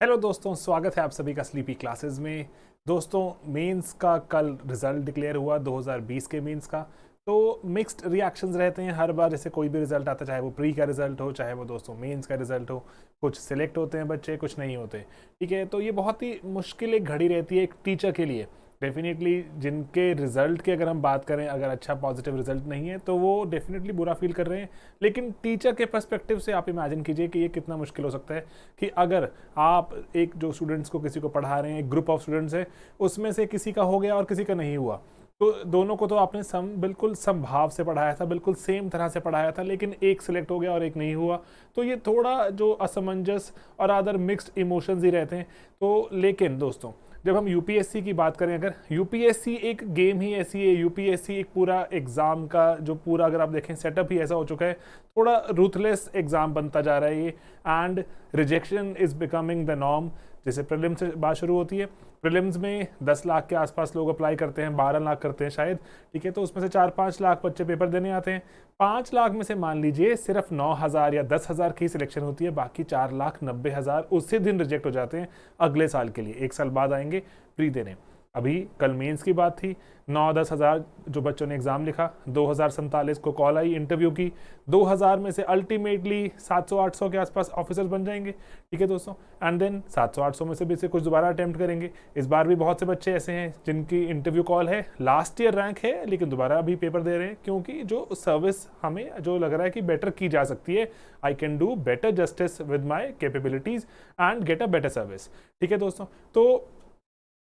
Hello दोस्तों, स्वागत है आप सभी का स्लीपी क्लासेस में। दोस्तों, मेंस का कल रिजल्ट डिक्लेयर हुआ 2020 के मेंस का। तो मिक्स्ड रिएक्शंस रहते हैं हर बार, जैसे कोई भी रिजल्ट आता है, चाहे वो प्री का रिजल्ट हो, चाहे वो दोस्तों मेंस का रिजल्ट हो। कुछ सिलेक्ट होते हैं बच्चे, कुछ नहीं होते। ठीक है, तो ये बहुत ही मुश्किल एक घड़ी रहती है एक टीचर के लिए। डेफिनेटली जिनके रिजल्ट की अगर हम बात करें, अगर अच्छा पॉजिटिव रिजल्ट नहीं है तो वो डेफिनेटली बुरा फील कर रहे हैं। लेकिन टीचर के पर्सपेक्टिव से आप इमेजिन कीजिए कि ये कितना मुश्किल हो सकता है कि अगर आप एक जो स्टूडेंट्स को किसी को पढ़ा रहे हैं, एक ग्रुप ऑफ स्टूडेंट्स है, उसमें से किसी का हो गया और किसी का नहीं हुआ, तो दोनों को तो आपने बिल्कुल समभाव से पढ़ाया था, बिल्कुल सेम तरह से पढ़ाया था, लेकिन एक सिलेक्ट हो गया और एक नहीं हुआ। तो ये थोड़ा जो असमंजस और अदर मिक्स्ड इमोशंस ही रहते हैं। तो लेकिन दोस्तों, जब हम यूपीएससी की बात करें, अगर यूपीएससी एक गेम ही ऐसी है, यूपीएससी एक पूरा एग्ज़ाम का जो पूरा अगर आप देखें सेटअप ही ऐसा हो चुका है, थोड़ा रूथलेस एग्ज़ाम बनता जा रहा है ये। And rejection is becoming the norm. जैसे प्रीलिम्स से बात शुरू होती है, प्रीलिम्स में 10 लाख के आसपास लोग अप्लाई करते हैं, 12 लाख करते हैं शायद। ठीक है, तो उसमें से 4-5 लाख बच्चे पेपर देने आते हैं। 5 लाख में से मान लीजिए सिर्फ 9,000 या 10,000 की सिलेक्शन होती है, बाकी 4,90,000 उसी दिन रिजेक्ट हो जाते हैं अगले साल के लिए। एक साल बाद आएंगे प्री देने। अभी कल मेंस की बात थी, 9-10 हज़ार जो बच्चों ने एग्ज़ाम लिखा, 2,047 को कॉल आई इंटरव्यू की। 2,000 में से अल्टीमेटली 700-800 के आसपास ऑफिसर्स बन जाएंगे। ठीक है दोस्तों, एंड देन 700-800 में से भी से कुछ दोबारा अटैम्प्ट करेंगे। इस बार भी बहुत से बच्चे ऐसे हैं जिनकी इंटरव्यू कॉल है, लास्ट ईयर रैंक है, लेकिन दोबारा अभी पेपर दे रहे हैं, क्योंकि जो सर्विस हमें जो लग रहा है कि बेटर की जा सकती है। I can do better justice with my capabilities and get a better service. ठीक है दोस्तों, तो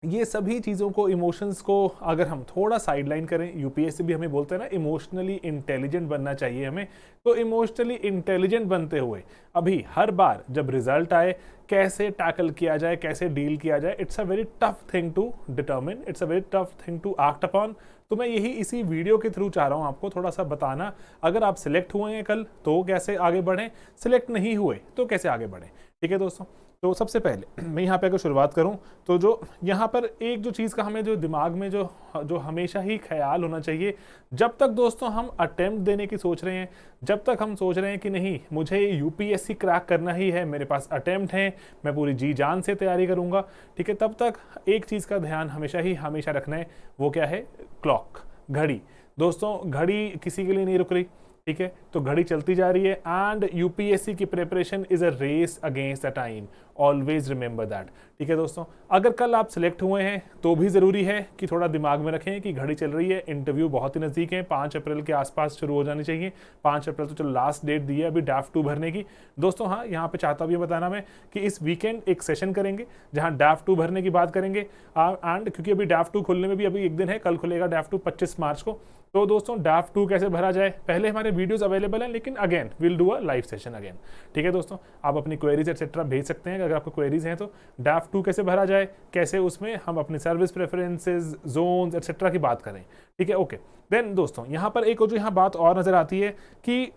ये सभी चीज़ों को, इमोशंस को अगर हम थोड़ा साइडलाइन करें, यूपीएससी भी हमें बोलते हैं ना इमोशनली इंटेलिजेंट बनना चाहिए हमें। तो इमोशनली इंटेलिजेंट बनते हुए अभी हर बार जब रिजल्ट आए, कैसे टैकल किया जाए, कैसे डील किया जाए, it's a very tough thing to determine, it's a very tough thing to act upon. तो मैं यही इसी वीडियो के थ्रू चाह रहा हूँ आपको थोड़ा सा बताना। अगर आप सिलेक्ट हुए हैं कल तो कैसे आगे बढ़ें, सिलेक्ट नहीं हुए तो कैसे आगे बढ़ें। ठीक है दोस्तों, तो सबसे पहले मैं यहाँ पे अगर शुरुआत करूँ तो जो यहाँ पर एक जो चीज़ का हमें जो दिमाग में जो जो हमेशा ही ख्याल होना चाहिए, जब तक दोस्तों हम अटेम्प्ट देने की सोच रहे हैं, जब तक हम सोच रहे हैं कि नहीं मुझे यूपीएससी क्रैक करना ही है, मेरे पास अटेम्प्ट हैं, मैं पूरी जी जान से तैयारी करूँगा, ठीक है, तब तक एक चीज़ का ध्यान हमेशा रखना है। वो क्या है? क्लॉक, घड़ी। दोस्तों, घड़ी किसी के लिए नहीं रुक रही। ठीक है, तो घड़ी चलती जा रही है एंड यूपीएससी की preparation is a race against the time, always remember that. ठीक है दोस्तों, अगर कल आप सिलेक्ट हुए हैं तो भी ज़रूरी है कि थोड़ा दिमाग में रखें कि घड़ी चल रही है, इंटरव्यू बहुत ही नज़दीक है, 5 अप्रैल के आसपास शुरू हो जानी चाहिए। 5 अप्रैल तो चलो लास्ट डेट दी है अभी डैफ 2 भरने की। दोस्तों हाँ, यहाँ पे चाहता भी बताना मैं कि इस वीकेंड एक सेशन करेंगे जहाँ डैफ 2 भरने की बात करेंगे। एंड क्योंकि अभी डैफ 2 खुलने में भी अभी एक दिन है, कल खुलेगा डैफ 2 25 मार्च को। तो दोस्तों डैफ 2 कैसे भरा जाए, पहले हमारे वीडियोस अवेलेबल हैं, लेकिन again will do a live session again. ठीक है दोस्तों, आप अपनी क्वेरीज एक्सेट्रा भेज सकते हैं अगर आपको क्वेरीज हैं तो। डैफ 2 कैसे भरा जाए, कैसे उसमें हम अपनी सर्विस प्रेफरेंसेज, जोन्स एक्सेट्रा की बात करें। ठीक है, ओके। देन दोस्तों यहाँ पर एक जो यहाँ बात और नज़र आती है कि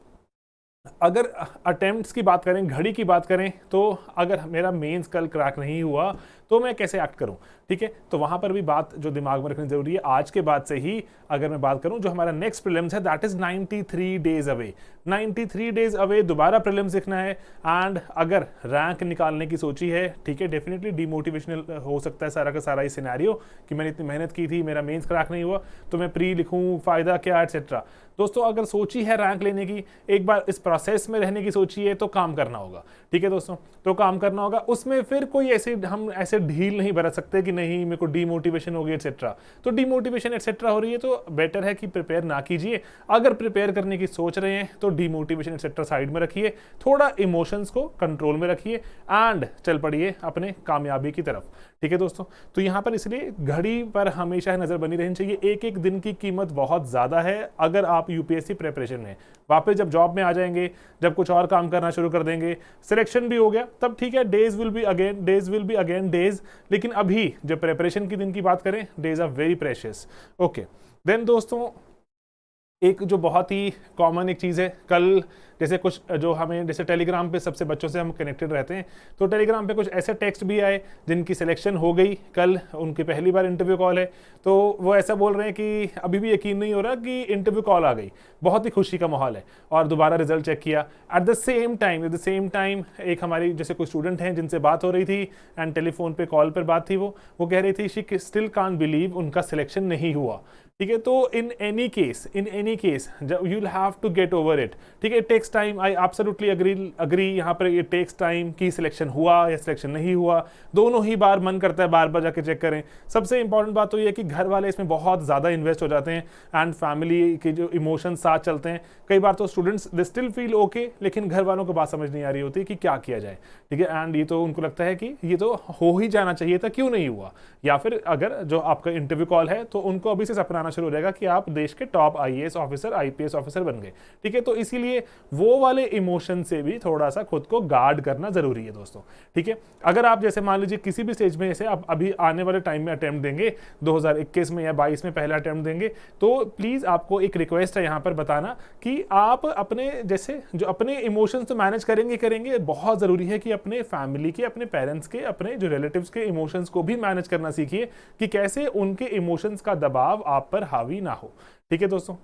अगर अटेम्प्ट्स की बात करें, घड़ी की बात करें, तो अगर मेरा मेंस कल क्रैक नहीं हुआ तो मैं कैसे एक्ट करूं। ठीक है, तो वहां पर भी बात जो दिमाग में रखनी जरूरी है। आज के बाद से ही अगर मैं बात करूं, जो हमारा नेक्स्ट प्रीलिम्स है that is 93 days away. 93 days away दोबारा प्रीलिम्स लिखना है। एंड अगर रैंक निकालने की सोची है, ठीक है, डेफिनेटली डिमोटिवेशनल हो सकता है सारा का सारा ही सिनेरियो कि मैंने इतनी मेहनत की थी, मेरा मेंस क्रैक नहीं हुआ तो मैं प्री लिखूं, फायदा क्या, एटसेट्रा। दोस्तों अगर सोची है रैंक लेने की, एक बार इस प्रोसेस में रहने की सोची है, तो काम करना होगा। ठीक है दोस्तों, तो काम करना होगा, उसमें फिर कोई ऐसे हम ऐसे ढील नहीं बरत सकते कि नहीं मेरे को डीमोटिवेशन हो गई एटसेट्रा। तो डीमोटिवेशन एटसेट्रा हो रही है तो बेटर है कि प्रिपेयर ना कीजिए। अगर प्रिपेयर करने की सोच रहे हैं तो डीमोटिवेशन एटसेट्रा साइड में रखिए, थोड़ा इमोशंस को कंट्रोल में रखिए एंड चल पड़िए अपने कामयाबी की तरफ। ठीक है दोस्तों, तो यहाँ पर इसलिए घड़ी पर हमेशा नज़र बनी रहनी चाहिए। एक एक दिन की कीमत बहुत ज़्यादा है। अगर आप यूपीएससी प्रिपरेशन में वापस जब जॉब में आ जाएंगे, जब कुछ और काम करना शुरू कर देंगे, सिलेक्शन भी हो गया, तब ठीक है, days will be again days. लेकिन अभी जब प्रिपरेशन की दिन की बात करें, days are very precious. Okay, then दोस्तों एक जो बहुत ही कॉमन एक चीज़ है, कल जैसे कुछ जो हमें जैसे टेलीग्राम पे सबसे बच्चों से हम कनेक्टेड रहते हैं, तो टेलीग्राम पे कुछ ऐसे टेक्स्ट भी आए जिनकी सिलेक्शन हो गई, कल उनकी पहली बार इंटरव्यू कॉल है, तो वो ऐसा बोल रहे हैं कि अभी भी यकीन नहीं हो रहा कि इंटरव्यू कॉल आ गई, बहुत ही खुशी का माहौल है। और दोबारा रिजल्ट चेक किया, एट द सेम टाइम एक हमारी जैसे कोई स्टूडेंट हैं जिनसे बात हो रही थी एंड टेलीफोन पे कॉल पर बात थी, वो कह रही थी शी स्टिल कांट बिलीव उनका सिलेक्शन नहीं हुआ। ठीक है, तो in any case you will have to get over it. ठीक है, it takes time, I absolutely agree यहाँ पर, इट टेक्स टाइम कि सिलेक्शन हुआ या सिलेक्शन नहीं हुआ, दोनों ही बार मन करता है बार बार जाके चेक करें। सबसे इंपॉर्टेंट बात तो ये है कि घर वाले इसमें बहुत ज़्यादा इन्वेस्ट हो जाते हैं एंड फैमिली के जो इमोशंस साथ चलते हैं। कई बार तो students they still feel okay, लेकिन घर वालों को बात समझ नहीं आ रही होती कि क्या किया जाए। ठीक है, एंड ये तो उनको लगता है कि ये तो हो ही जाना चाहिए था, क्यों नहीं हुआ। या फिर अगर जो आपका इंटरव्यू कॉल है तो उनको अभी से सपनाना शुरू हो जाएगा कि आप देश के top IAS officer, IPS officer बन गए। ठीक है, तो इसीलिए वो वाले इमोशन से भी थोड़ा सा खुद को गार्ड करना जरूरी है दोस्तों। ठीक है, अगर आप जैसे मान लीजिए किसी भी स्टेज में ऐसे आप अभी आने वाले टाइम में अटेम्प्ट देंगे, 2021 में या 22 में पहला अटेम्प्ट देंगे, तो प्लीज आपको एक रिक्वेस्ट है यहाँ पर बताना कि आप अपने जैसे जो अपने इमोशंस तो मैनेज करेंगे, बहुत जरूरी है कि अपने फैमिली के, अपने पेरेंट्स के, अपने जो रिलेटिव्स के इमोशंस को भी मैनेज करना सीखिए कि कैसे उनके इमोशंस का दबाव आप पर हावी ना हो। ठीक है दोस्तों,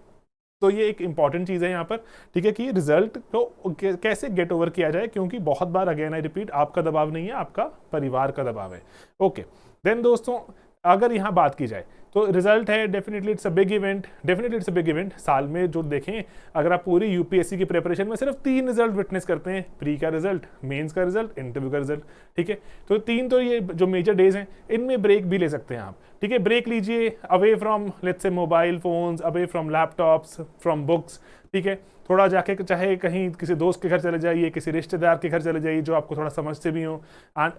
तो ये एक इंपॉर्टेंट चीज़ है यहाँ पर। ठीक है, कि रिजल्ट को कैसे गेट ओवर किया जाए, क्योंकि बहुत बार अगेन आई रिपीट, आपका दबाव नहीं है, आपका परिवार का दबाव है। ओके, देन दोस्तों अगर यहाँ बात की जाए तो रिजल्ट है, definitely it's a big event. साल में जो देखें, अगर आप पूरी यूपीएससी की प्रिपरेशन में सिर्फ 3 रिजल्ट विटनेस करते हैं, प्री का रिजल्ट, मेंस का रिजल्ट, इंटरव्यू का रिजल्ट। ठीक है, तो 3 तो ये जो मेजर डेज हैं, इनमें ब्रेक भी ले सकते हैं आप। ठीक है, ब्रेक लीजिए away from let's say mobile phones, away from laptops, from books. ठीक है, थोड़ा जाके चाहे कहीं किसी दोस्त के घर चले जाइए, किसी रिश्तेदार के घर चले जाइए जो आपको थोड़ा समझते भी हो। And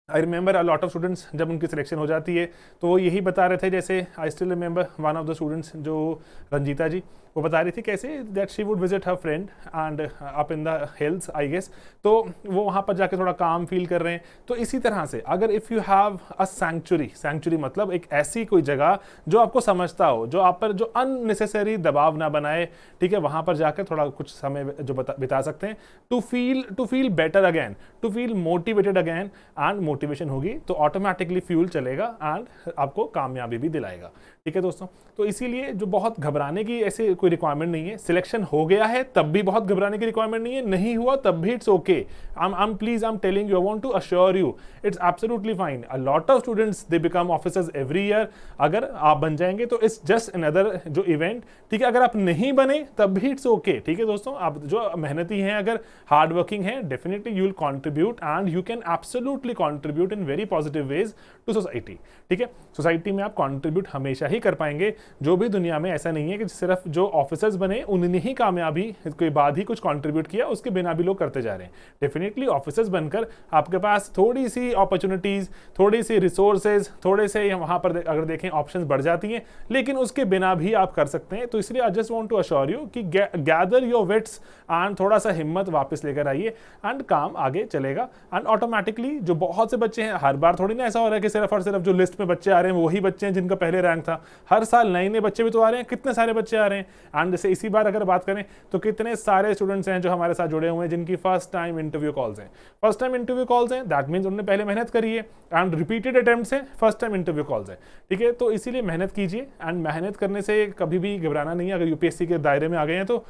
I remember a lot of students, जब उनकी सिलेक्शन हो जाती है तो वो यही बता रहे थे, जैसे I still remember one of the students जो रंजीता जी, वो बता रही थी कैसे that she would visit her friend and up in the hills I guess, तो वो वहाँ पर जाके थोड़ा काम फील कर रहे हैं। तो इसी तरह से अगर if you have a sanctuary मतलब एक ऐसी कोई जगह जो आपको समझता हो, जो आप पर जो अननेसेसरी दबाव ना बनाए, ठीक है, वहाँ पर जाकर थोड़ा कुछ समय जो बिता सकते हैं to feel better again, to feel motivated again, and motivation होगी तो ऑटोमेटिकली फ्यूल चलेगा एंड आपको कामयाबी भी दिलाएगा। ठीक है दोस्तों, तो इसीलिए जो बहुत घबराने की ऐसे कोई रिक्वायरमेंट नहीं है। सिलेक्शन हो गया है तब भी बहुत घबराने की रिक्वायरमेंट नहीं है, नहीं हुआ तब भी it's okay. I am telling you, I want to assure you it's absolutely fine. A lot of students they become officers every year. अगर आप बन जाएंगे तो इट्स जस्ट अनदर जो इवेंट। ठीक है, अगर आप नहीं बने तब भी इट्स ओके। ठीक है दोस्तों, आप जो मेहनती हैं, अगर हार्ड वर्किंग है, definitely you will contribute and you can absolutely contribute in very positive ways to society. ठीक है, सोसाइटी में आप कॉन्ट्रीब्यूट हमेशा ही कर पाएंगे। जो भी दुनिया में ऐसा नहीं है कि सिर्फ जो ऑफिसर्स बने उन्होंने ही कामयाबी के बाद ही कुछ कंट्रीब्यूट किया, उसके बिना भी लोग करते जा रहे हैं। डेफिनेटली ऑफिसर्स बनकर आपके पास थोड़ी सी अपॉर्चुनिटीज, थोड़ी सी रिसोर्सेज, थोड़े से वहां पर अगर देखें ऑप्शंस बढ़ जाती हैं, लेकिन उसके बिना भी आप कर सकते हैं। तो इसलिए I just want to assure you कि गैदर योर विट्स एंड थोड़ा सा हिम्मत वापस लेकर आइए एंड काम आगे चलेगा। एंड ऑटोमेटिकली जो बहुत से बच्चे हैं, हर बार थोड़ी ना ऐसा हो रहा है कि सिर्फ और सिर्फ जो लिस्ट में बच्चे आ रहे हैं वही बच्चे हैं जिनका पहले रैंक था। हर साल नए नए बच्चे भी तो आ रहे हैं, कितने सारे बच्चे आ रहे हैं। एंड जैसे इसी बार अगर बात करें तो कितने सारे स्टूडेंट्स हैं जो हमारे साथ जुड़े हुए हैं जिनकी फर्स्ट टाइम इंटरव्यू कॉल्स हैं। दैट मीन्स उन्होंने पहले मेहनत करी है एंड रिपीटेड अटेम्प्ट्स हैं, फर्स्ट टाइम इंटरव्यू कॉल्स है। ठीक है, तो इसीलिए मेहनत कीजिए एंड मेहनत करने से कभी भी घबराना नहीं है। अगर यूपीएससी के दायरे में आ गए हैं तो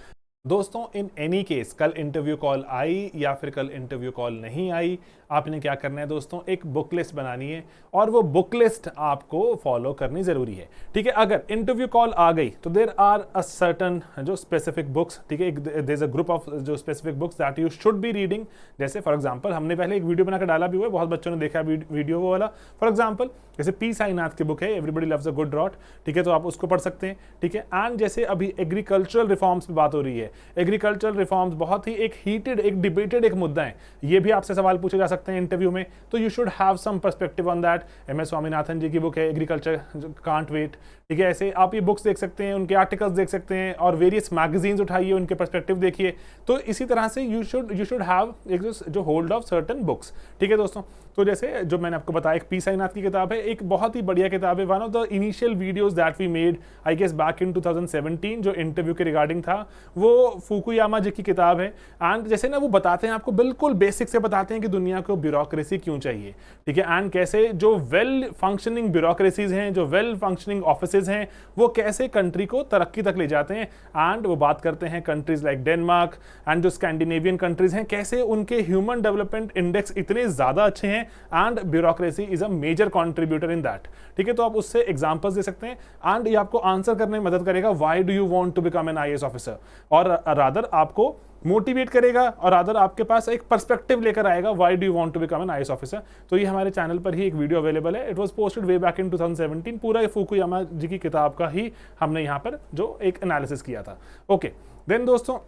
दोस्तों, इन एनी केस कल इंटरव्यू कॉल आई या फिर कल इंटरव्यू कॉल नहीं आई, आपने क्या करना है दोस्तों, एक बुक लिस्ट बनानी है और वो बुक लिस्ट आपको फॉलो करनी जरूरी है। ठीक है, अगर इंटरव्यू कॉल आ गई तो देयर आर अ सर्टन जो स्पेसिफिक बुक्स, ठीक है, there is a group of जो specific books that you should be reading. जैसे फॉर एग्जांपल हमने पहले एक वीडियो बनाकर डाला भी हुआ है, बहुत बच्चों ने देखा वीडियो वो वाला। फॉर एग्जांपल जैसे पी साईनाथ की बुक है everybody loves a good drought, ठीक है, तो आप उसको पढ़ सकते हैं। ठीक है, एंड जैसे अभी एग्रीकल्चरल रिफॉर्म्स पे बात हो रही है, एग्रीकल्चरल रिफॉर्म्स बहुत ही एक हीटेड, एक डिबेटेड एक मुद्दा है, ये भी आपसे सवाल पूछे जा सकते हैं इंटरव्यू में, तो you should have some perspective on that. MS Swaminathan ji की बुक है एग्रीकल्चर कांट वेट, ठीक है। ऐसे आप ये बुक्स देख सकते हैं, उनके आर्टिकल्स देख सकते हैं, और वेरियस मैगजीन्स उठाइए, उनके पर्सपेक्टिव देखिए। तो इसी तरह से यू शुड हैव एक जो होल्ड ऑफ सर्टन बुक्स, ठीक है दोस्तों। तो जैसे जो मैंने आपको बताया, एक पी साईनाथ की किताब है, एक बहुत ही बढ़िया किताब है, one of the initial videos that we made I guess back in 2017, जो इंटरव्यू के रिगार्डिंग था, वो फुकुयामा जी की किताब है। एंड जैसे ना वो बताते हैं आपको, बिल्कुल बेसिक से बताते हैं कि दुनिया को ब्यूरोक्रेसी क्यों चाहिए, ठीक है, एंड कैसे जो वेल फंक्शनिंग ब्यूरोक्रेसीज हैं, जो वेल फंक्शनिंग ऑफिसेज हैं, वो कैसे कंट्री को तरक्की तक ले जाते हैं। एंड वो बात करते हैं कंट्रीज लाइक डेनमार्क एंड जो स्कैंडिनेवियन कंट्रीज हैं, कैसे उनके ह्यूमन डेवलपमेंट इंडेक्स इतने ज्यादा अच्छे हैं, and bureaucracy is a major contributor in that, ठीक है। तो आप उससे एग्जांपल्स दे सकते हैं, एंड ये आपको आंसर करने में मदद करेगा, why do you want to become an IAS officer, और रादर आपको मोटिवेट करेगा, और रादर आपके पास एक पर्सपेक्टिव लेकर आएगा, why do you want to become an IAS officer. तो ये हमारे चैनल पर ही एक वीडियो अवेलेबल है, it was posted way back in 2017, पूरा फुकुयामा जी की किताब का ही हमने यहाँ पर जो एक एनालिसिस किया था। ओके देन दोस्तों,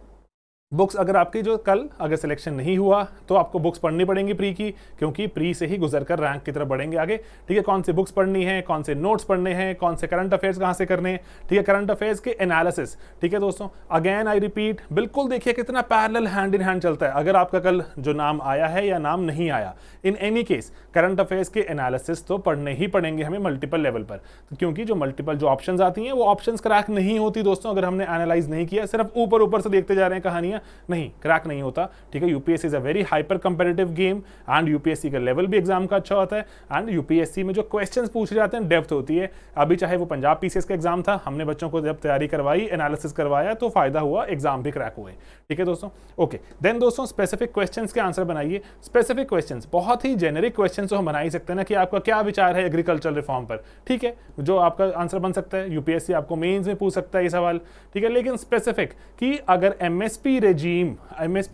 बुक्स अगर आपकी जो कल अगर सिलेक्शन नहीं हुआ तो आपको बुक्स पढ़नी पड़ेंगी प्री की, क्योंकि प्री से ही गुजर कर रैंक की तरफ बढ़ेंगे आगे, ठीक है। कौन सी बुक्स पढ़नी है, कौन से नोट्स पढ़ने हैं, कौन से करंट अफेयर्स कहाँ से करने हैं, ठीक है, करंट अफेयर्स के एनालिसिस, ठीक है दोस्तों। अगेन आई रिपीट, बिल्कुल देखिए कितना पैरेलल हैंड इन हैंड चलता है। अगर आपका कल जो नाम आया है या नाम नहीं आया, इन एनी केस करंट अफेयर्स के एनालिसिस तो पढ़ने ही पड़ेंगे हमें मल्टीपल लेवल पर, क्योंकि जो मल्टीपल जो ऑप्शंस आती हैं वो ऑप्शंस क्रैक नहीं होती दोस्तों, अगर हमने एनालाइज नहीं किया, सिर्फ ऊपर ऊपर से देखते जा रहे हैं कहानियां, नहीं, क्रैक नहीं होता, ठीक है। UPSC is a very hyper competitive game, and UPSC का लेवल भी एग्जाम का अच्छा होता है, एंड यूपीएससी में जो क्वेश्चंस पूछे जाते हैं डेप्थ होती है। अभी चाहे वो पंजाब PCS का एग्जाम था, हमने बच्चों को जब तैयारी करवाई, एनालिसिस करवाया, तो फायदा हुआ, एग्जाम भी क्रैक हुए, ठीक है दोस्तों। ओके देन दोस्तों, स्पेसिफिक क्वेश्चंस के आंसर बनाइए। स्पेसिफिक क्वेश्चंस, बहुत ही जेनेरिक क्वेश्चंस तो हम बना ही सकते हैं ना, कि आपका क्या विचार है एग्रीकल्चर रिफॉर्म पर, ठीक है, जो आपका आंसर बन सकता है। यूपीएससी आपको मेंस में पूछ सकता है ये सवाल, ठीक है, लेकिन स्पेसिफिक कि अगर एमएसपी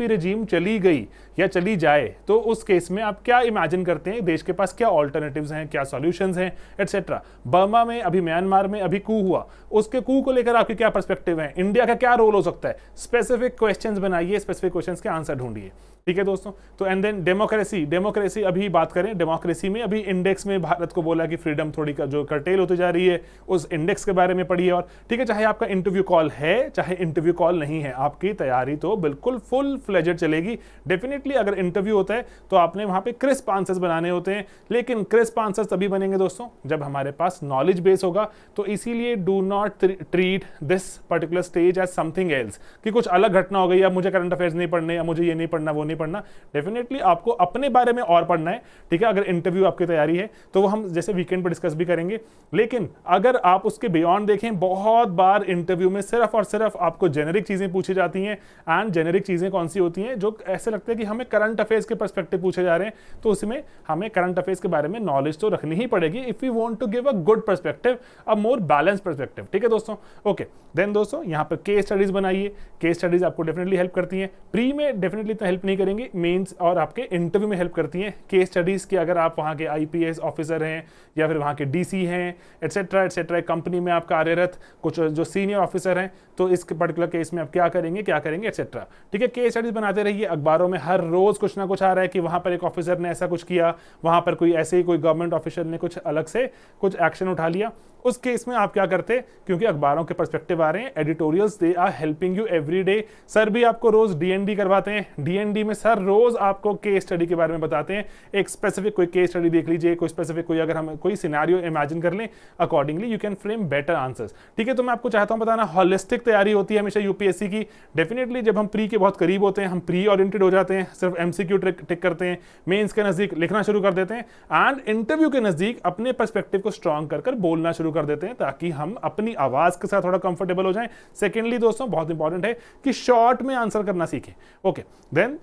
रेजीम चली गई या चली जाए, तो उस केस में आप क्या इमेजिन करते हैं, देश के पास क्या ऑल्टरनेटिव्स हैं, क्या सॉल्यूशंस हैं, एटसेट्रा। बर्मा में अभी, म्यांमार में अभी कू हुआ, उसके कू को लेकर आपके क्या पर्सपेक्टिव है, इंडिया का क्या रोल हो सकता है। स्पेसिफिक क्वेश्चंस बनाइए, स्पेसिफिक क्वेश्चंस के आंसर ढूंढिए, ठीक है दोस्तों। तो एंड देन डेमोक्रेसी अभी बात करें, डेमोक्रेसी में अभी इंडेक्स में भारत को बोला कि फ्रीडम थोड़ी का जो कर्टेल होती जा रही है, उस इंडेक्स के बारे में पढ़िए। और ठीक है, चाहे आपका इंटरव्यू कॉल है, चाहे इंटरव्यू कॉल नहीं है, आपकी तैयारी तो बिल्कुल फुल फ्लेजेड चलेगी। डेफिनेटली अगर इंटरव्यू होता है तो आपने वहां पे क्रिस्प आंसर्स बनाने होते हैं, लेकिन क्रिस्प आंसर्स तभी बनेंगे दोस्तों जब हमारे पास नॉलेज बेस होगा। तो इसीलिए do not treat this particular stage as something else, कि कुछ अलग घटना हो गई, अब मुझे करंट अफेयर्स नहीं पढ़ने, अब मुझे ये नहीं पढ़ना, वो नहीं पढ़ना। डेफिनेटली आपको अपने बारे में और पढ़ना है, ठीक है। अगर इंटरव्यू आपकी तैयारी है तो वो हम जैसे वीकेंड पर डिस्कस भी करेंगे, लेकिन अगर आप उसके बियॉन्ड देखें, बहुत बार इंटरव्यू में सिर्फ और सिर्फ आपको जेनेरिक चीजें पूछी जाती हैं। एंड जेनेरिक चीजें कौन सी होती हैं, जो ऐसे लगता है कि हमें करंट अफेयर्स के पर्सपेक्टिव पूछे जा रहे हैं, तो उसमें हमें करंट अफेयर्स के बारे में नॉलेज तो रखनी ही पड़ेगी, if you want to give a good perspective, a more balance perspective, ठीक है दोस्तों। ओके देन दोस्तों, यहाँ पर केस स्टडीज बनाइए। केस स्टडीज आपको डेफिनेटली हेल्प करती हैं, प्री में डेफिनेटली इतना हेल्प नहीं करेंगी, मेंस और आपके इंटरव्यू में हेल्प करती हैं केस स्टडीज की। अगर आप वहाँ के IPS ऑफिसर हैं या फिर वहाँ के DC हैं, एटसेट्रा एटसेट्रा, कंपनी में आप कार्यरत कुछ जो सीनियर ऑफिसर हैं, तो इस पर्टिकुलर केस में आप क्या करेंगे एटसेट्रा, ठीक है। केस स्टडीज बनाते रहिए। अखबारों में हर रोज कुछ ना कुछ आ रहा है कि वहां पर एक ऑफिसर ने ऐसा कुछ किया, वहां पर कोई ऐसे ही कोई गवर्नमेंट ऑफिसर ने कुछ अलग से कुछ एक्शन उठा लिया। उस केस में आप क्या करते, क्योंकि अखबारों के पर्सपेक्टिव आ रहे हैं, editorials they are helping you every day. Sir भी आपको रोज DND करवाते हैं, DND में सर रोज आपको केस स्टडी के बारे में बताते हैं। एक स्पेसिफिक कोई केस स्टडी देख लीजिए, कोई स्पेसिफिक कोई, अगर हम कोई सिनेरियो इमेजिन कर लें, accordingly you can frame better answers, ठीक है। तो मैं आपको चाहता हूं बताना, हॉलिस्टिक तैयारी होती है हमेशा यूपीएससी की। डेफिनेटली जब हम प्री के बहुत करीब होते हैं, हम प्री ओरिएंटेड हो जाते हैं, सिर्फ MCQ टिक करते हैं, मेंस के नजदीक लिखना शुरू कर देते हैं, एंड इंटरव्यू के नजदीक अपने पर्सपेक्टिव को स्ट्रॉन्ग कर बोलना शुरू कर देते हैं, ताकि हम अपनी आवाज के साथ थोड़ा कंफर्टेबल हो जाएं। सेकेंडली दोस्तों, बहुत इंपॉर्टेंट है कि शॉर्ट में आंसर करना सीखें। ओके देन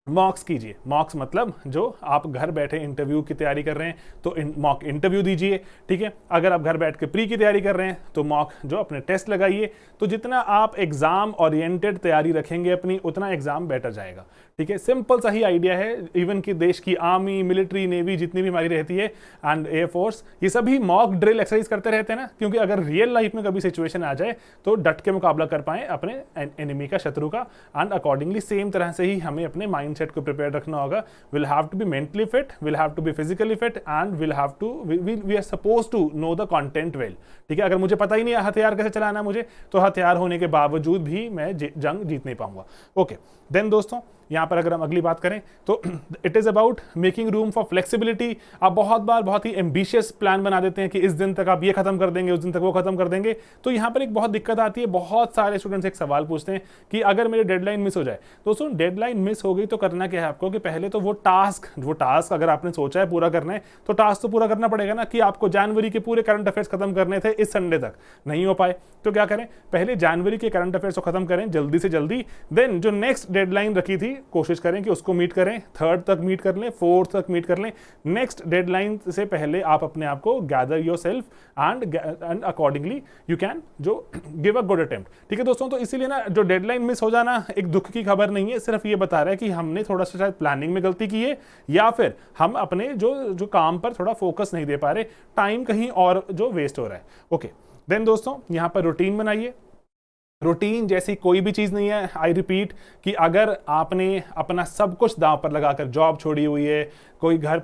मॉक्स कीजिए। मॉक्स मतलब जो आप घर बैठे इंटरव्यू की तैयारी कर रहे हैं तो मॉक इंटरव्यू दीजिए, ठीक है। अगर आप घर बैठ के प्री की तैयारी कर रहे हैं तो मॉक जो अपने टेस्ट लगाइए। तो जितना आप एग्जाम ओरिएंटेड तैयारी रखेंगे अपनी, उतना एग्जाम बेटर जाएगा, ठीक है। सिंपल सा ही आइडिया है। इवन कि देश की आर्मी, मिलिट्री, नेवी जितनी भी हमारी रहती है एंड एयरफोर्स, ये सभी मॉक ड्रिल एक्सरसाइज करते रहते हैं ना, क्योंकि अगर रियल लाइफ में कभी सिचुएशन आ जाए तो डट के मुकाबला कर पाए अपने एनिमी का, शत्रु का। एंड अकॉर्डिंगली सेम तरह से ही हमें अपने माइंडसेट को प्रिपेयर रखना होगा। Will have to be mentally fit, will have to be physically fit and will have to we are suppose to know the content well, ठीक है। अगर मुझे पता ही नहीं है हथियार कैसे चलाना है मुझे, तो हथियार होने के बावजूद भी मैं जंग जीत नहीं पाऊंगा। ओके देन दोस्तों, यहां पर अगर हम अगली बात करें तो it is about making room for flexibility. आप बहुत बार बहुत ही एम्बिशियस प्लान बना देते हैं कि इस दिन तक आप ये खत्म कर देंगे, उस दिन तक वो खत्म कर देंगे। तो यहां पर एक बहुत दिक्कत आती है। बहुत सारे स्टूडेंट्स एक सवाल पूछते हैं कि अगर मेरी डेडलाइन मिस हो जाए। दोस्तों डेडलाइन मिस हो गई तो करना क्या है आपको कि पहले तो वो टास्क अगर आपने सोचा है पूरा करना है तो टास्क तो पूरा करना पड़ेगा ना। कि आपको जनवरी के पूरे करंट अफेयर्स खत्म करने थे इस संडे तक, नहीं हो पाए तो क्या करें, पहले जनवरी के करंट अफेयर्स को खत्म करें जल्दी से जल्दी। देन जो नेक्स्ट डेडलाइन रखी थी कोशिश करें कि उसको मीट करें, 3rd तक मीट कर लें, 4th तक मीट कर लें। नेक्स्ट डेडलाइन से पहले आप अपने आप को gather yourself and accordingly you can जो गिव अ गुड अटेम्प्ट, ठीक है दोस्तों। तो इसीलिए ना जो डेडलाइन मिस हो जाना एक दुख की खबर नहीं है, सिर्फ ये बता रहा है कि हमने थोड़ा सा शायद प्लानिंग में गलती की है, या फिर हम अपने जो काम पर थोड़ा फोकस नहीं दे पा रहे, टाइम कहीं और जो वेस्ट हो रहा है। ओके देन दोस्तों, यहां पर रूटीन बनाइए। रूटीन जैसी कोई भी चीज़ नहीं है। आई रिपीट कि अगर आपने अपना सब कुछ दांव पर लगाकर जॉब छोड़ी हुई है, कोई घर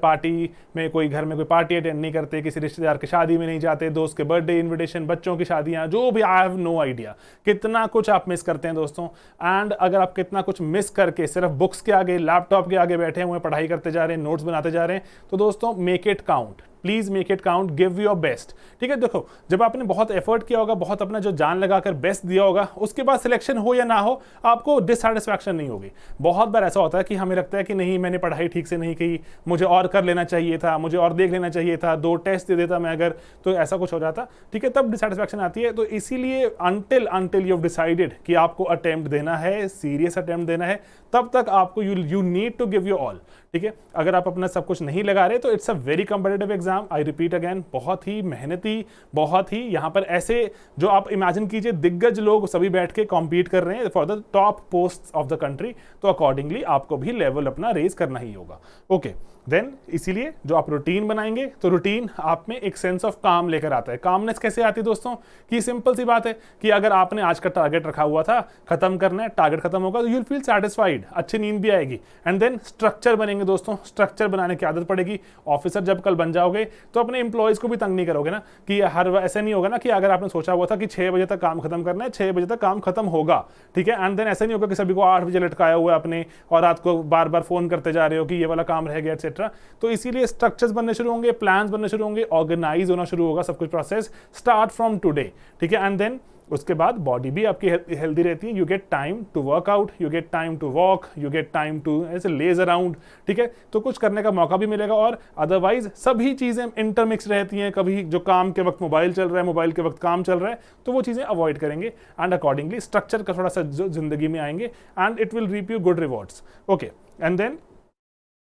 में कोई पार्टी अटेंड नहीं करते, किसी रिश्तेदार की शादी में नहीं जाते, दोस्त के बर्थडे इनविटेशन, बच्चों की शादियां, जो भी, आई हैव नो आइडिया कितना कुछ आप मिस करते हैं दोस्तों। एंड अगर आप कितना कुछ मिस करके सिर्फ बुक्स के आगे, लैपटॉप के आगे बैठे हुए पढ़ाई करते जा रहे हैं, नोट्स बनाते जा रहे हैं, तो दोस्तों make it count, please make it count, give your best, ठीक है। देखो जब आपने बहुत एफर्ट किया होगा, बहुत अपना जो जान लगाकर बेस्ट दिया होगा, उसके बाद सिलेक्शन हो या ना हो आपको डिससैटिस्फैक्शन नहीं होगी। बहुत बार ऐसा होता है कि हमें लगता है कि नहीं मैंने पढ़ाई ठीक से नहीं की, मुझे और कर लेना चाहिए था, मुझे और देख लेना चाहिए था, 2 टेस्ट दे देता मैं अगर, तो ऐसा कुछ हो जाता, ठीक है, तब डिससैटिस्फैक्शन आती है। तो इसीलिए अंटिल यू हैव डिसाइडेड कि आपको अटेम्प्ट देना है, सीरियस अटेम्प्ट देना है, तब तक आपको you need to give your all, ठीक है। अगर आप अपना सब कुछ नहीं लगा रहे तो it's a very competitive exam. I repeat again, बहुत ही मेहनती, बहुत ही यहां पर ऐसे जो आप इमेजिन कीजिए दिग्गज लोग सभी बैठ के कॉम्पीट कर रहे हैं for the top post of the country, तो अकॉर्डिंगली आपको भी लेवल अपना रेज करना ही होगा। ओके देन इसीलिए जो आप रूटीन बनाएंगे तो रूटीन आप में एक सेंस ऑफ काम लेकर आता है। कामनेस कैसे आती है दोस्तों, कि सिंपल सी बात है कि अगर आपने आज का टारगेट रखा हुआ था, खत्म करना है, टारगेट खत्म होगा तो यू विल फील सैटिस्फाइड, अच्छी नींद भी आएगी। एंड देन स्ट्रक्चर बनेंगे दोस्तों, स्ट्रक्चर बनाने की आदत पड़ेगी। ऑफिसर जब कल बन जाओगे तो अपने एम्प्लॉयज को भी तंग नहीं करोगे ना, कि हर ऐसा नहीं होगा ना कि अगर आपने सोचा हुआ था कि 6 बजे तक काम खत्म करना है, 6 बजे तक काम खत्म होगा, ठीक है। एंड देन ऐसा नहीं होगा कि सभी को 8 बजे लटकाया हुआ है अपने और रात को बार बार फोन करते जा रहे हो कि ये वाला काम रह गया एक्सेट्रा। तो इसीलिए स्ट्रक्चर्स बनने शुरू होंगे, प्लान्स बनने शुरू होंगे, ऑर्गेनाइज होना शुरू होगा सब कुछ प्रोसेस स्टार्ट फ्रॉम टुडे, ठीक है। एंड देन उसके बाद बॉडी भी आपकी हेल्दी रहती है, you get time to work out, you get time to walk, you get time to ऐसे लेज अराउंड, ठीक है। तो कुछ करने का मौका भी मिलेगा। और अदरवाइज सभी चीजें इंटरमिक्स रहती हैं, कभी जो काम के वक्त मोबाइल चल रहा है, मोबाइल के वक्त काम चल रहा है, तो वो चीजें अवॉइड करेंगे एंड अकॉर्डिंगली स्ट्रक्चर का थोड़ा सा जो जिंदगी में आएंगे and it will reap you good rewards. Okay and then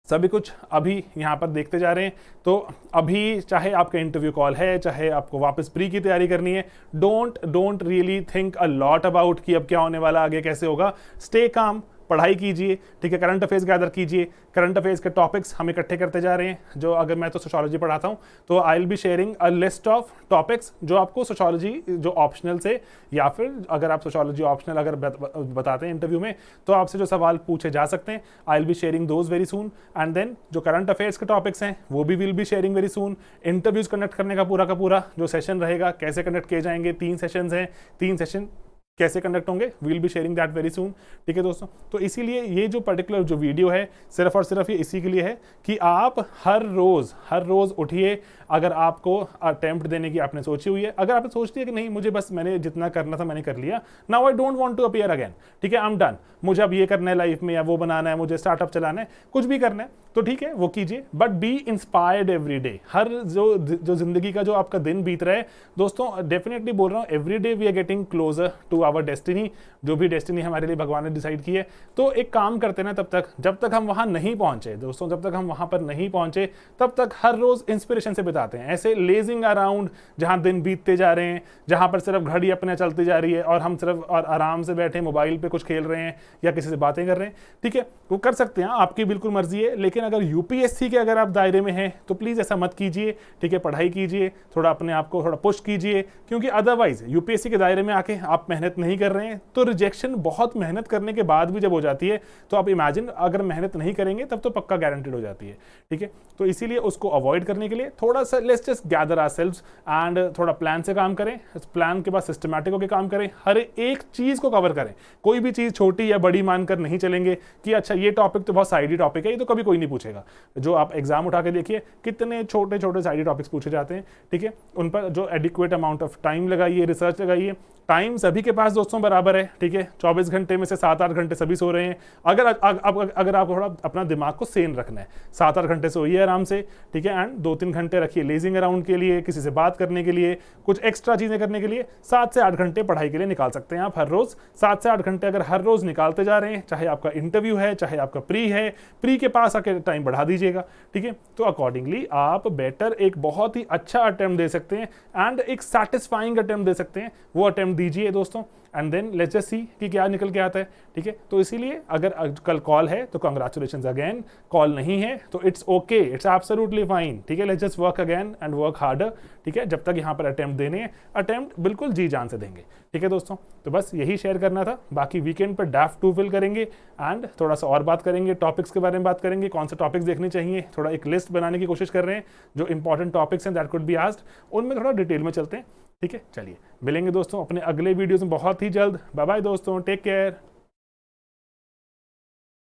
सभी कुछ अभी यहाँ पर देखते जा रहे हैं। तो अभी चाहे आपका इंटरव्यू कॉल है, चाहे आपको वापस प्री की तैयारी करनी है, don't really think a lot about कि अब क्या होने वाला, आगे कैसे होगा। स्टे काम, पढ़ाई कीजिए, ठीक है। करंट अफेयर्स गैदर कीजिए, करंट अफेयर्स के टॉपिक्स हम इकट्ठे करते जा रहे हैं। जो अगर मैं तो सोशियोलॉजी पढ़ाता हूँ तो आई will be sharing a list of topics जो आपको सोशियोलॉजी जो ऑप्शनल से, या फिर अगर आप सोशियोलॉजी ऑप्शनल अगर बताते हैं इंटरव्यू में तो आपसे जो सवाल पूछे जा सकते हैं, I will be sharing those very soon. And then जो करंट अफेयर्स के टॉपिक्स हैं वो भी will be sharing very soon. Interviews conduct करने का पूरा जो सेशन रहेगा, कैसे कंडक्ट किए जाएंगे, 3 सेशंस हैं, 3 सेशन कैसे कंडक्ट होंगे, will be sharing that very soon, ठीक है दोस्तों। तो इसीलिए ये जो पर्टिकुलर जो वीडियो है सिर्फ और सिर्फ ये इसी के लिए है कि आप हर रोज उठिए। अगर आपको अटेम्प्ट देने की आपने सोची हुई है, अगर आपने सोच लिया कि नहीं मुझे बस मैंने जितना करना था मैंने कर लिया, now I don't want to appear again, ठीक है, आई एम डन, मुझे अब ये करना है लाइफ में, या वो बनाना है, मुझे स्टार्टअप चलाना है, कुछ भी करना है, तो ठीक है वो कीजिए, but be inspired every day. हर जो जिंदगी का जो आपका दिन बीत रहा है दोस्तों, डेफिनेटली बोल रहा हूँ, every day we are getting closer to our destiny. जो भी डेस्टिनी हमारे लिए भगवान ने डिसाइड की है, तो एक काम करते ना, तब तक जब तक हम वहां नहीं पहुंचे दोस्तों, जब तक हम वहां पर नहीं पहुंचे तब तक हर रोज इंस्पिरेशन से बिताते हैं। ऐसे लेजिंग अराउंड जहां दिन बीतते जा रहे हैं, जहां पर सिर्फ घड़ी अपने चलती जा रही है और हम सिर्फ और आराम से बैठे मोबाइल पे कुछ खेल रहे हैं या किसी से बातें कर रहे हैं, ठीक है वो कर सकते हैं, आपकी बिल्कुल मर्जी है। लेकिन अगर यूपीएससी के अगर आप दायरे में हैं तो प्लीज ऐसा मत कीजिए, ठीक है। पढ़ाई कीजिए, थोड़ा अपने आप को थोड़ा पुश कीजिए, क्योंकि अदरवाइज यूपीएससी के दायरे में आके आप मेहनत नहीं कर रहे हैं तो रिजेक्शन बहुत मेहनत करने के बाद भी जब हो जाती है, तो आप इमेजिन अगर मेहनत नहीं करेंगे तब तो पक्का गारंटेड हो जाती है, ठीक है। तो इसीलिए उसको अवॉइड करने के लिए थोड़ा सा let's just gather ourselves and थोड़ा प्लान से काम करें, प्लान के बाद सिस्टमैटिक होकर काम करें, हर एक चीज को कवर करें। कोई भी चीज छोटी या बड़ी मानकर नहीं चलेंगे कि अच्छा ये टॉपिक तो बहुत साइडी टॉपिक है, ये तो कभी कोई नहीं पूछेगा। जो आप एग्जाम उठा के देखिए कितने छोटे छोटे साइडी टॉपिक्स पूछे जाते हैं, ठीक है। उन पर जो एडिक्वेट अमाउंट ऑफ टाइम लगाइए, रिसर्च लगाइए। टाइम सभी के पास दोस्तों बराबर है, ठीक है। 24 घंटे में से 7-8 घंटे सभी सो रहे हैं। अगर आपको थोड़ा अपना दिमाग को सेन रखना है, 7-8 घंटे सोइए आराम से, ठीक है। एंड 2-3 घंटे रखिए लेजिंग अराउंड के लिए, किसी से बात करने के लिए, कुछ एक्स्ट्रा चीजें करने के लिए। 7 से 8 घंटे पढ़ाई के लिए निकाल सकते हैं आप हर रोज। 7 से 8 घंटे अगर हर रोज निकालते जा रहे हैं, चाहे आपका इंटरव्यू है, चाहे आपका प्री है, प्री के पास आके टाइम बढ़ा दीजिएगा, ठीक है। तो अकॉर्डिंगली आप बेटर एक बहुत ही अच्छा अटेम्प्ट दे सकते हैं एंड एक सैटिस्फाइंग अटेम्प्ट दे सकते हैं। वो अटेम्प्ट दीजिए दोस्तों, and then let's just see कि क्या निकल के आता है, ठीक है। तो इसीलिए अगर कल कॉल है तो कांग्रेचुलेशंस अगेन, कॉल नहीं है तो it's okay, it's absolutely fine, ठीक है। Let's just work again and work harder, ठीक है। जब तक यहाँ पर अटेम्प्ट देने हैं, अटेम्प्ट बिल्कुल जी जान से देंगे, ठीक है दोस्तों। तो बस यही शेयर करना था। बाकी वीकेंड पर ड्राफ्ट 2 फिल करेंगे एंड थोड़ा सा और बात करेंगे, टॉपिक्स के बारे में बात करेंगे, कौन से टॉपिक्स देखने चाहिए, थोड़ा एक लिस्ट बनाने की कोशिश कर रहे हैं जो इंपॉर्टेंट टॉपिक्स हैं दैट कुड बी आस्क्ड, उनमें थोड़ा डिटेल में चलते हैं, ठीक है। चलिए मिलेंगे दोस्तों अपने अगले वीडियोस में बहुत ही जल्द। बाय बाय दोस्तों, टेक केयर।